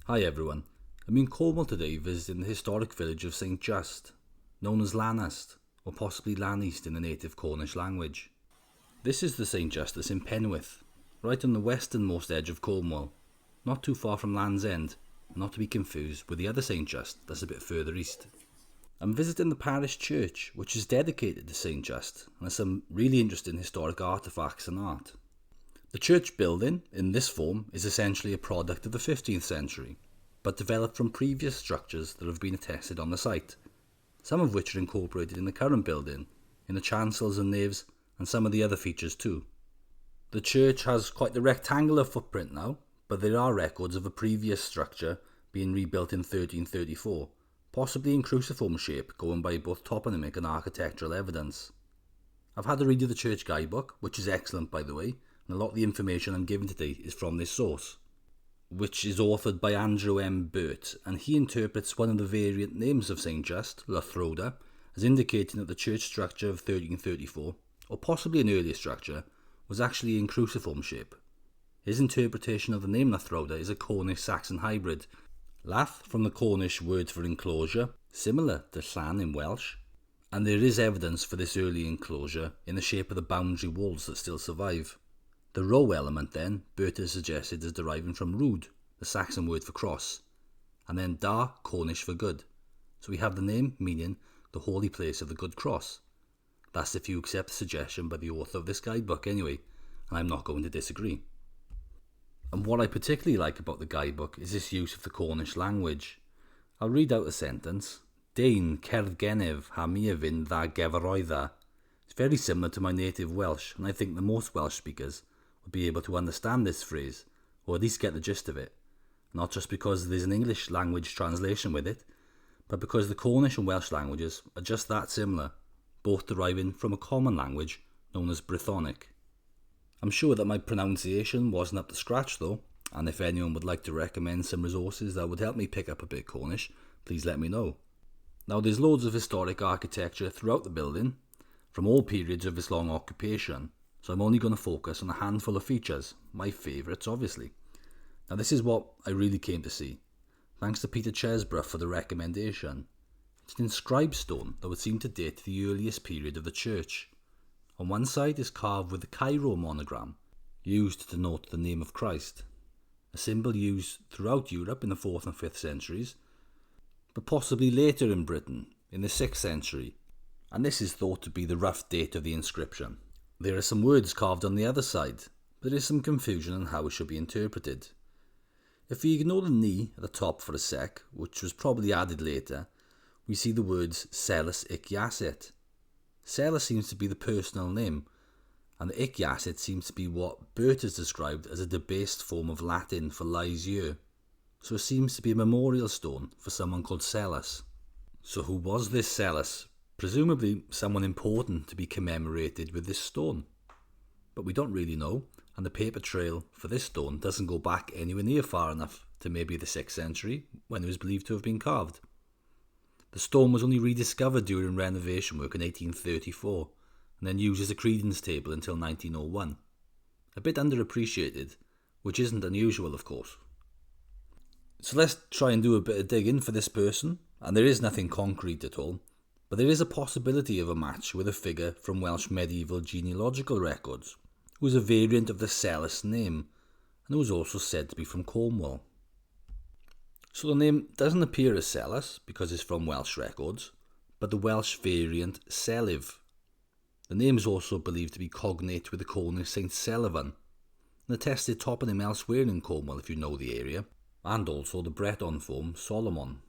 Hi everyone, I'm in Cornwall today visiting the historic village of St Just, known as Lan Ust, or possibly Lan Ust in the native Cornish language. This is the St Justice in Pennwydh, right on the westernmost edge of Cornwall, not too far from Land's End, not to be confused with the other St Just that's a bit further east. I'm visiting the parish church, which is dedicated to St Just, and has some really interesting historic artefacts and art. The church building, in this form, is essentially a product of the 15th century, but developed from previous structures that have been attested on the site, some of which are incorporated in the current building, in the chancels and naves, and some of the other features too. The church has quite the rectangular footprint now, but there are records of a previous structure being rebuilt in 1334, possibly in cruciform shape, going by both toponymic and architectural evidence. I've had a read of the church guidebook, which is excellent by the way, and a lot of the information I'm giving today is from this source, which is authored by Andrew M. Burt, and he interprets one of the variant names of St Just, Lathrhoda, as indicating that the church structure of 1334, or possibly an earlier structure, was actually in cruciform shape. His interpretation of the name Lathrhoda is a Cornish-Saxon hybrid, Lath from the Cornish word for enclosure, similar to Llan in Welsh, and there is evidence for this early enclosure in the shape of the boundary walls that still survive. The row element then, Burt has suggested, is deriving from rúd, the Saxon word for cross, and then da, Cornish for good. So we have the name meaning the holy place of the good cross. That's if you accept the suggestion by the author of this guidebook anyway, and I'm not going to disagree. And what I particularly like about the guidebook is this use of the Cornish language. I'll read out a sentence. Dein cerdd genef ha mi fynd dda gefaroedda. It's very similar to my native Welsh, and I think that most Welsh speakers would be able to understand this phrase, or at least get the gist of it, not just because there's an English language translation with it, but because the Cornish and Welsh languages are just that similar, both deriving from a common language known as Brythonic. I'm sure that my pronunciation wasn't up to scratch though, and if anyone would like to recommend some resources that would help me pick up a bit Cornish, please let me know. Now there's loads of historic architecture throughout the building, from all periods of its long occupation, so I'm only going to focus on a handful of features, my favourites obviously. Now this is what I really came to see. Thanks to Peter Chesbrough for the recommendation. It's an inscribed stone that would seem to date to the earliest period of the church. On one side is carved with the Cairo monogram, used to denote the name of Christ, a symbol used throughout Europe in the 4th and 5th centuries, but possibly later in Britain, in the 6th century, and this is thought to be the rough date of the inscription. There are some words carved on the other side, but there is some confusion on how it should be interpreted. If we ignore the ni at the top for a sec, which was probably added later, we see the words Celis Ic Celis seems to be the personal name, and the Ic seems to be what Burt has described as a debased form of Latin for lies year. So it seems to be a memorial stone for someone called Celis. So who was this Celis? Presumably someone important to be commemorated with this stone. But we don't really know, and the paper trail for this stone doesn't go back anywhere near far enough to maybe the 6th century, when it was believed to have been carved. The stone was only rediscovered during renovation work in 1834, and then used as a credence table until 1901. A bit underappreciated, which isn't unusual of course. So let's try and do a bit of digging for this person, and there is nothing concrete at all. But there is a possibility of a match with a figure from Welsh medieval genealogical records, who was a variant of the Celis name, and who was also said to be from Cornwall. So the name doesn't appear as Celis, because it's from Welsh records, but the Welsh variant Celyf. The name is also believed to be cognate with the Cornish Saint Celevan, an attested toponym elsewhere in Cornwall if you know the area, and also the Breton form Solomon.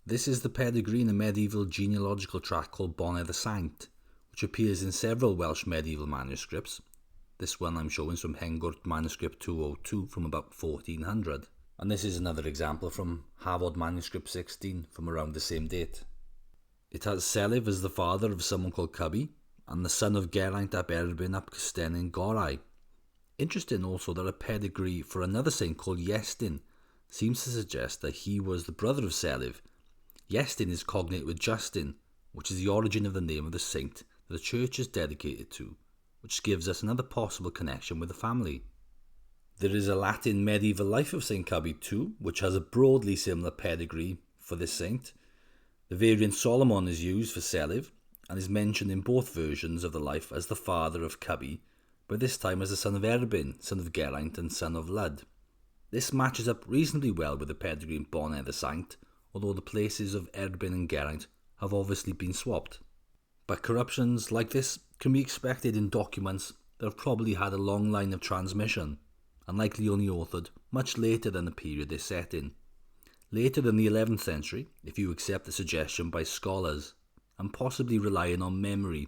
This is the pedigree in a medieval genealogical tract called Bonner the Saint, which appears in several Welsh medieval manuscripts. This one I'm showing is from Hengwrt manuscript 202 from about 1400, and this is another example from Hafod manuscript 16 from around the same date. It has Celyf as the father of someone called Cubby, and the son of Geraint ap Erbyn ap Cystennin Gorau. Interesting also that a pedigree for another saint called Iestyn seems to suggest that he was the brother of Celyf. Iestyn is cognate with Justin, which is the origin of the name of the saint that the church is dedicated to, which gives us another possible connection with the family. There is a Latin medieval life of St Cubby too, which has a broadly similar pedigree for this saint. The variant Solomon is used for Selyv, and is mentioned in both versions of the life as the father of Cubby, but this time as the son of Erbyn, son of Geraint and son of Lud. This matches up reasonably well with the pedigree in Bonner the Saint, although the places of Erbyn and Geraint have obviously been swapped. But corruptions like this can be expected in documents that have probably had a long line of transmission, and likely only authored much later than the period they're set in. Later than the 11th century, if you accept the suggestion by scholars, and possibly relying on memory.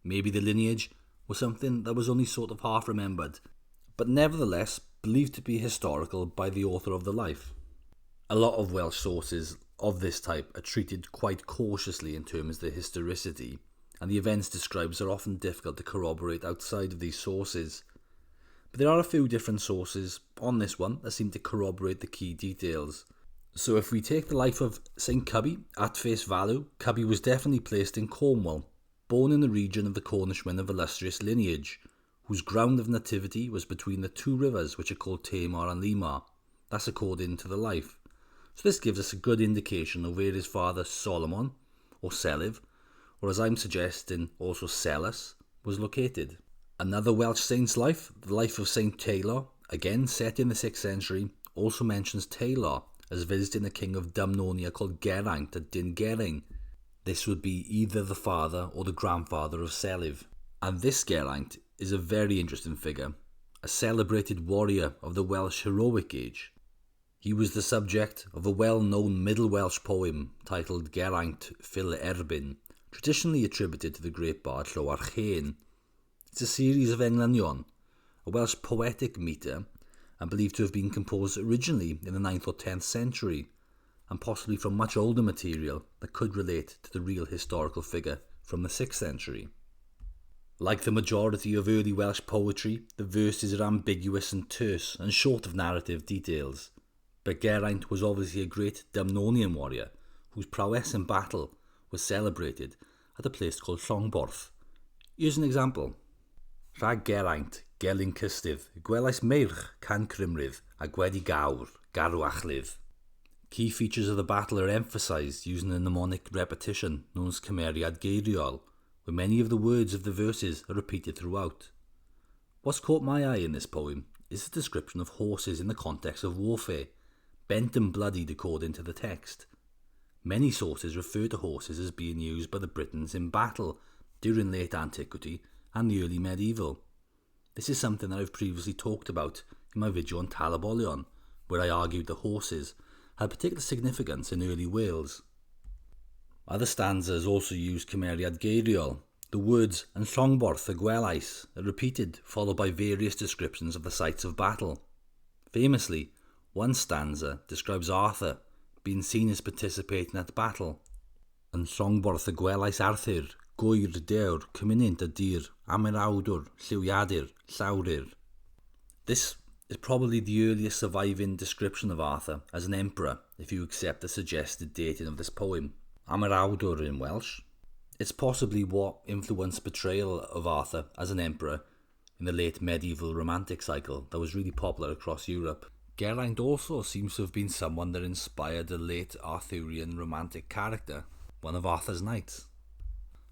Maybe the lineage was something that was only sort of half remembered, but nevertheless believed to be historical by the author of the life. A lot of Welsh sources of this type are treated quite cautiously in terms of their historicity, and the events described are often difficult to corroborate outside of these sources. But there are a few different sources on this one that seem to corroborate the key details. So if we take the life of St Cubby at face value, Cubby was definitely placed in Cornwall, born in the region of the Cornishmen of illustrious lineage, whose ground of nativity was between the two rivers which are called Tamar and Limar. That's according to the life. So this gives us a good indication of where his father Solomon, or Selyv, or as I'm suggesting also Selus, was located. Another Welsh saint's life, the life of Saint Taylor, again set in the 6th century, also mentions Taylor as visiting a king of Dumnonia called Geraint at Dingerin. This would be either the father or the grandfather of Selyv. And this Geraint is a very interesting figure, a celebrated warrior of the Welsh heroic age. He was the subject of a well-known Middle Welsh poem titled Geraint Phil Erbyn, traditionally attributed to the great bard Llywar Chen. It's a series of englynion, a Welsh poetic metre, and believed to have been composed originally in the 9th or 10th century, and possibly from much older material that could relate to the real historical figure from the 6th century. Like the majority of early Welsh poetry, the verses are ambiguous and terse and short of narrative details. But Geraint was obviously a great Dumnonian warrior whose prowess in battle was celebrated at a place called Llongborth. Here's an example. Rhag Geraint, gelyn cystydd, gwelais meirch can crymrydd a gwedi gawr, garw achlydd. Key features of the battle are emphasised using a mnemonic repetition known as cymeriad geiriol, where many of the words of the verses are repeated throughout. What's caught my eye in this poem is the description of horses in the context of warfare, bent and bloodied according to the text. Many sources refer to horses as being used by the Britons in battle during late antiquity and the early medieval. This is something that I've previously talked about in my video on Talabolion, where I argued that horses had particular significance in early Wales. Other stanzas also use cymeriad geiriol. The words "yn Llongborth y gwelais" are repeated, followed by various descriptions of the sites of battle. Famously, one stanza describes Arthur being seen as participating at battle. Yn Llongborth y gwelais Arthur, gwyr dewr, cymunint y dir, amerawdwr, lliwiadur, llawryr. This is probably the earliest surviving description of Arthur as an emperor, if you accept the suggested dating of this poem. Amerawdwr in Welsh. It's possibly what influenced portrayal of Arthur as an emperor in the late medieval romantic cycle that was really popular across Europe. Geraint also seems to have been someone that inspired a late Arthurian romantic character, one of Arthur's knights.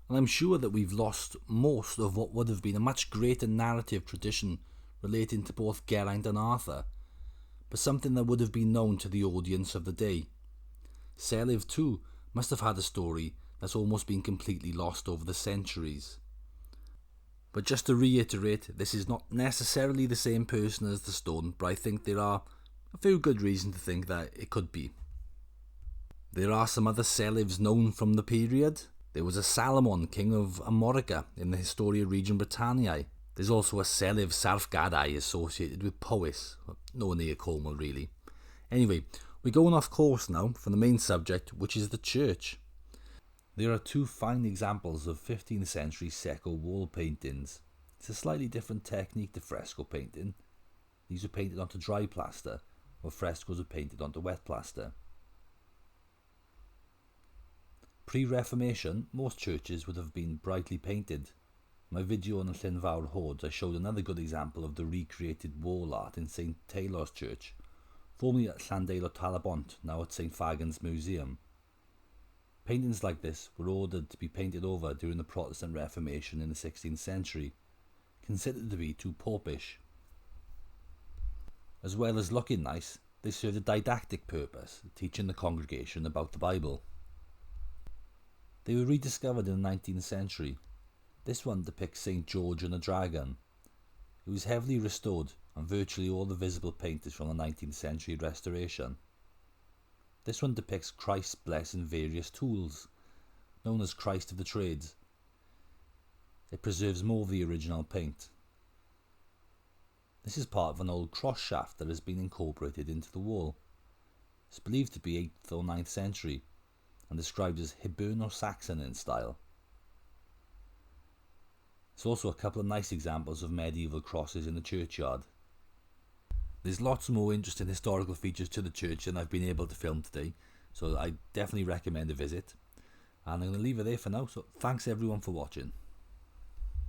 And I'm sure that we've lost most of what would have been a much greater narrative tradition relating to both Geraint and Arthur, but something that would have been known to the audience of the day. Selyv too must have had a story that's almost been completely lost over the centuries. But just to reiterate, this is not necessarily the same person as the stone, but I think there are a few good reasons to think that it could be. There are some other Selyvs known from the period. There was a Salomon, king of Amorica in the Historia Region Britanniae. There's also a Selyv Sarfgadai associated with Powys, nowhere near Cornwall really. Anyway, we're going off course now from the main subject, which is the church. There are two fine examples of 15th century secco wall paintings. It's a slightly different technique to fresco painting. These were painted onto dry plaster, while frescoes were painted onto wet plaster. Pre-Reformation, most churches would have been brightly painted. In my video on the Llyn Fawr Hoards, I showed another good example of the recreated wall art in St Taylor's Church, formerly at Llandeilo Talabont, now at St Fagans Museum. Paintings like this were ordered to be painted over during the Protestant Reformation in the 16th century, considered to be too popish. As well as looking nice, they served a didactic purpose, teaching the congregation about the Bible. They were rediscovered in the 19th century. This one depicts St George and a dragon. It was heavily restored, and virtually all the visible paint is from the 19th century restoration. This one depicts Christ blessing various tools, known as Christ of the Trades. It preserves more of the original paint. This is part of an old cross shaft that has been incorporated into the wall. It's believed to be 8th or 9th century, and described as Hiberno-Saxon in style. There's also a couple of nice examples of medieval crosses in the churchyard. There's lots more interesting historical features to the church than I've been able to film today, so I definitely recommend a visit. And I'm going to leave it there for now, so thanks everyone for watching.